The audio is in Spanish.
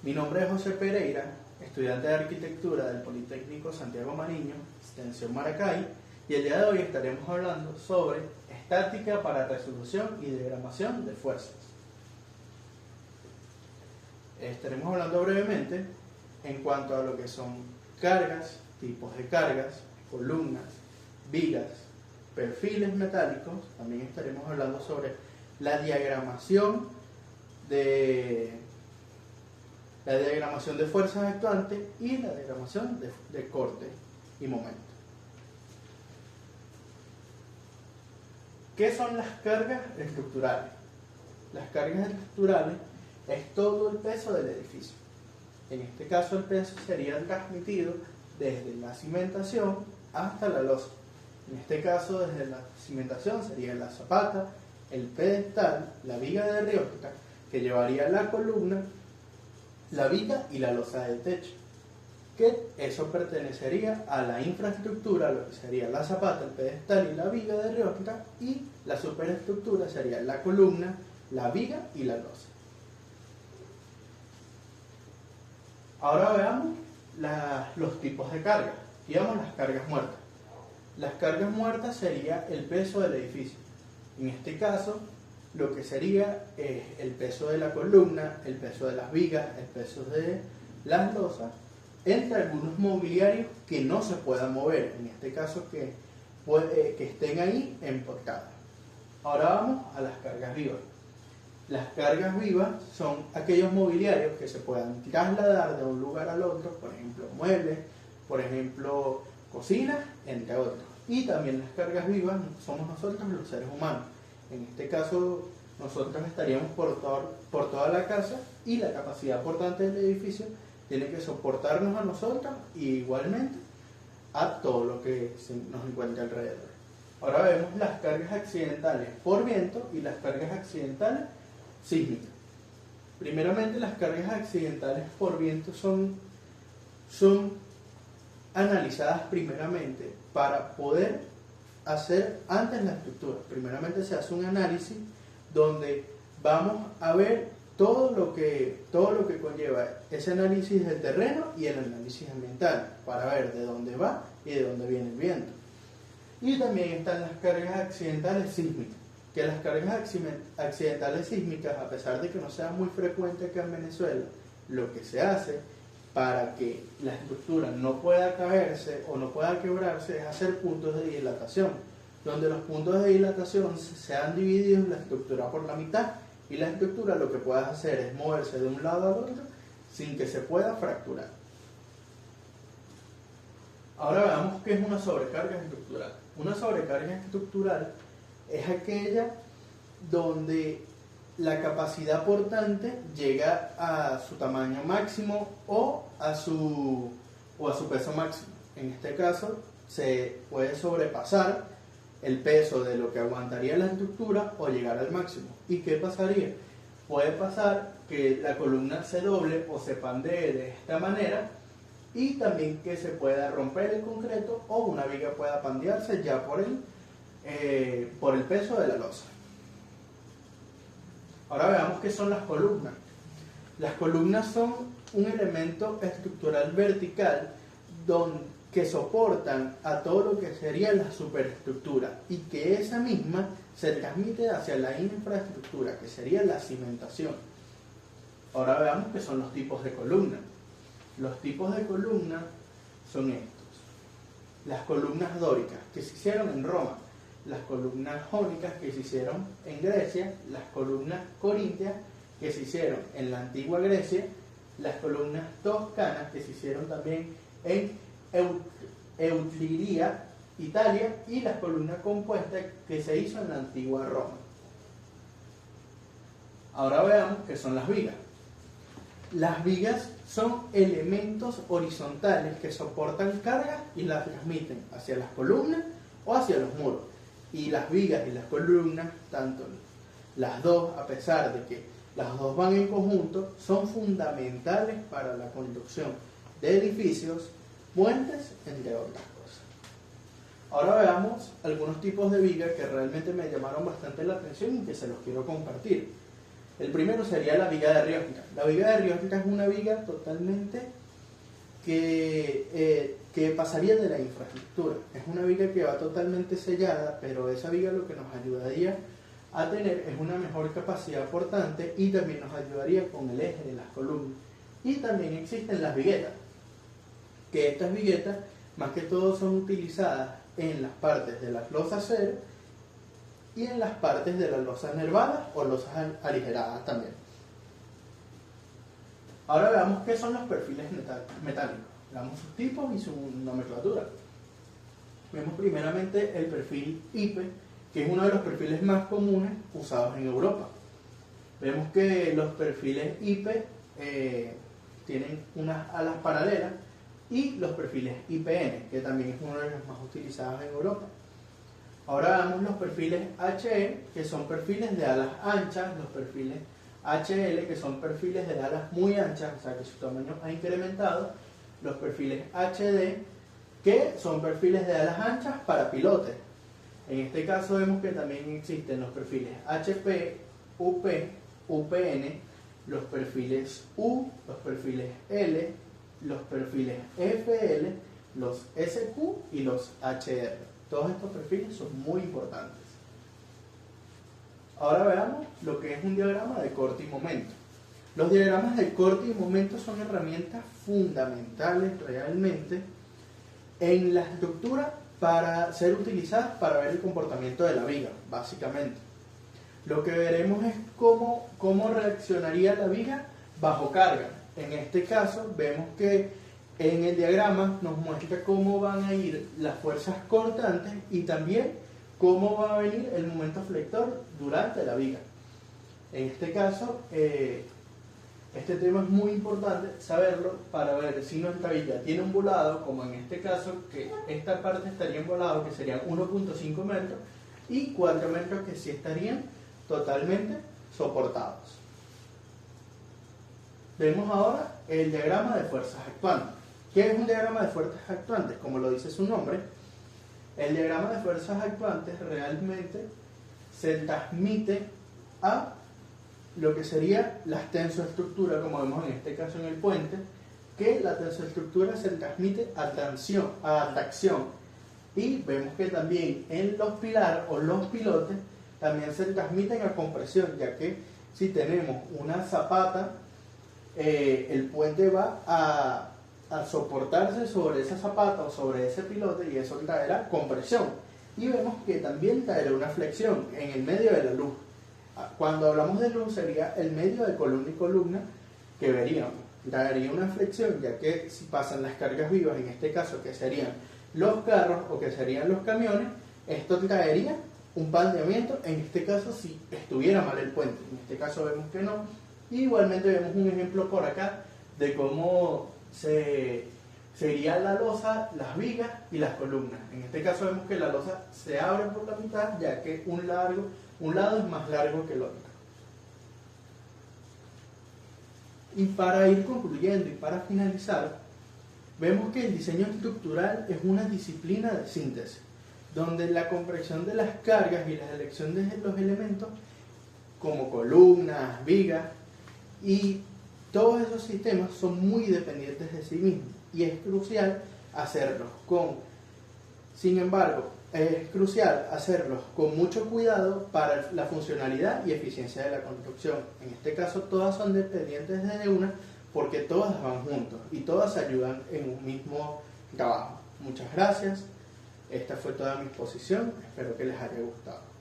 Mi nombre es José Pereira, estudiante de Arquitectura del Politécnico Santiago Mariño, extensión Maracay, y el día de hoy estaremos hablando sobre estática para resolución y diagramación de fuerzas. Estaremos hablando brevemente en cuanto a lo que son cargas, tipos de cargas, columnas, vigas, perfiles metálicos. También estaremos hablando sobre la diagramación de fuerzas actuantes y la diagramación de corte y momento. ¿Qué son las cargas estructurales? Las cargas estructurales es todo el peso del edificio. En este caso el peso sería transmitido desde la cimentación hasta la losa. En este caso desde la cimentación sería la zapata, el pedestal, la viga de riótica que llevaría la columna, la viga y la losa del techo, que eso pertenecería a la infraestructura, lo que sería la zapata, el pedestal y la viga de riótica, y la superestructura sería la columna, la viga y la losa. Ahora veamos los tipos de cargas. Digamos las cargas muertas. Las cargas muertas sería el peso del edificio. En este caso, lo que sería el peso de la columna, el peso de las vigas, el peso de las losas, entre algunos mobiliarios que no se puedan mover, en este caso que estén ahí emporcados. Ahora vamos a las cargas vivas. Las cargas vivas son aquellos mobiliarios que se puedan trasladar de un lugar al otro, por ejemplo muebles, por ejemplo cocinas, entre otros. Y también las cargas vivas somos nosotros los seres humanos. En este caso nosotros estaríamos por toda la casa, y la capacidad portante del edificio tiene que soportarnos a nosotros y igualmente a todo lo que nos encuentra alrededor. Ahora vemos las cargas accidentales por viento y las cargas accidentales sísmicas. Primeramente, las cargas accidentales por viento son analizadas primeramente para poder hacer antes la estructura. Primeramente se hace un análisis donde vamos a ver todo lo que conlleva ese análisis del terreno y el análisis ambiental para ver de dónde va y de dónde viene el viento. Y también están las cargas accidentales sísmicas, que las cargas accidentales sísmicas, a pesar de que no sea muy frecuente acá en Venezuela, lo que se hace para que la estructura no pueda caerse o no pueda quebrarse es hacer puntos de dilatación, donde los puntos de dilatación se han dividido la estructura por la mitad, y la estructura lo que puedes hacer es moverse de un lado al otro sin que se pueda fracturar. Ahora veamos qué es una sobrecarga estructural. Una sobrecarga estructural es aquella donde la capacidad portante llega a su tamaño máximo o a su peso máximo. En este caso se puede sobrepasar el peso de lo que aguantaría la estructura o llegar al máximo. ¿Y qué pasaría? Puede pasar que la columna se doble o se pandee de esta manera, y también que se pueda romper el concreto o una viga pueda pandearse ya por el peso de la losa. Ahora veamos qué son las columnas. Las columnas son un elemento estructural vertical que soportan a todo lo que sería la superestructura, y que esa misma se transmite hacia la infraestructura, que sería la cimentación. Ahora veamos qué son los tipos de columna. Los tipos de columna son estos: las columnas dóricas, que se hicieron en Roma; las columnas jónicas, que se hicieron en Grecia; las columnas corintias, que se hicieron en la antigua Grecia; las columnas toscanas, que se hicieron también en Eutliria, Italia; y las columnas compuestas, que se hizo en la antigua Roma. Ahora veamos qué son las vigas. Las vigas son elementos horizontales que soportan cargas y las transmiten hacia las columnas o hacia los muros. Y las vigas y las columnas, tanto las dos, a pesar de que las dos van en conjunto, son fundamentales para la construcción de edificios, puentes, entre otras cosas. Ahora veamos algunos tipos de vigas que realmente me llamaron bastante la atención y que se los quiero compartir. El primero sería la viga de Rioja. La viga de Rioja es una viga totalmente que pasaría de la infraestructura. Es una viga que va totalmente sellada, pero esa viga lo que nos ayudaría a tener es una mejor capacidad portante y también nos ayudaría con el eje de las columnas. Y también existen las viguetas, que estas viguetas más que todo son utilizadas en las partes de las losas cero y en las partes de las losas nervadas o losas aligeradas también. Ahora veamos qué son los perfiles metálicos. Veamos sus tipos y su nomenclatura. Vemos primeramente el perfil IPE, que es uno de los perfiles más comunes usados en Europa. Vemos que los perfiles IPE tienen unas alas paralelas, y los perfiles IPN, que también es uno de los más utilizados en Europa. Ahora veamos los perfiles HE, que son perfiles de alas anchas, los perfiles HL, que son perfiles de alas muy anchas, o sea que su tamaño ha incrementado, los perfiles HD, que son perfiles de alas anchas para pilotes. En este caso vemos que también existen los perfiles HP, UP, UPN, los perfiles U, los perfiles L, los perfiles FL, los SQ y los HR. Todos estos perfiles son muy importantes. Ahora veamos lo que es un diagrama de corte y momento. Los diagramas de corte y momento son herramientas fundamentales realmente en la estructura para ser utilizadas para ver el comportamiento de la viga, básicamente. Lo que veremos es cómo reaccionaría la viga bajo carga. En este caso vemos que en el diagrama nos muestra cómo van a ir las fuerzas cortantes y también cómo va a venir el momento flector durante la viga. En este caso, este tema es muy importante saberlo para ver si nuestra viga tiene un volado, como en este caso, que esta parte estaría en volado, que serían 1.5 metros, y 4 metros que sí estarían totalmente soportados. Vemos ahora el diagrama de fuerzas actuantes. ¿Qué es un diagrama de fuerzas actuantes? Como lo dice su nombre, el diagrama de fuerzas actuantes realmente se transmite a lo que sería la tensoestructura, como vemos en este caso en el puente, que la tensoestructura se transmite a tracción. Y vemos que también en los pilares o los pilotes también se transmiten a compresión, ya que si tenemos una zapata, el puente va a soportarse sobre esa zapata o sobre ese pilote y eso traerá compresión. Y vemos que también traerá una flexión en el medio de la luz. Cuando hablamos de luz sería el medio de columna y columna que veríamos. Traería una flexión, ya que si pasan las cargas vivas, en este caso que serían los carros o que serían los camiones, esto traería un pandeamiento, en este caso si estuviera mal el puente. En este caso vemos que no. Y igualmente vemos un ejemplo por acá de cómo sería la losa, las vigas y las columnas. En este caso vemos que la losa se abre por la mitad, ya que un lado es más largo que el otro. Y para ir concluyendo y para finalizar, vemos que el diseño estructural es una disciplina de síntesis, donde la comprensión de las cargas y la elección de los elementos como columnas, vigas y todos esos sistemas son muy dependientes de sí mismos y es crucial hacerlos con mucho cuidado para la funcionalidad y eficiencia de la construcción. En este caso todas son dependientes de una porque todas van juntos y todas ayudan en un mismo trabajo. Muchas gracias. Esta fue toda mi exposición. Espero que les haya gustado.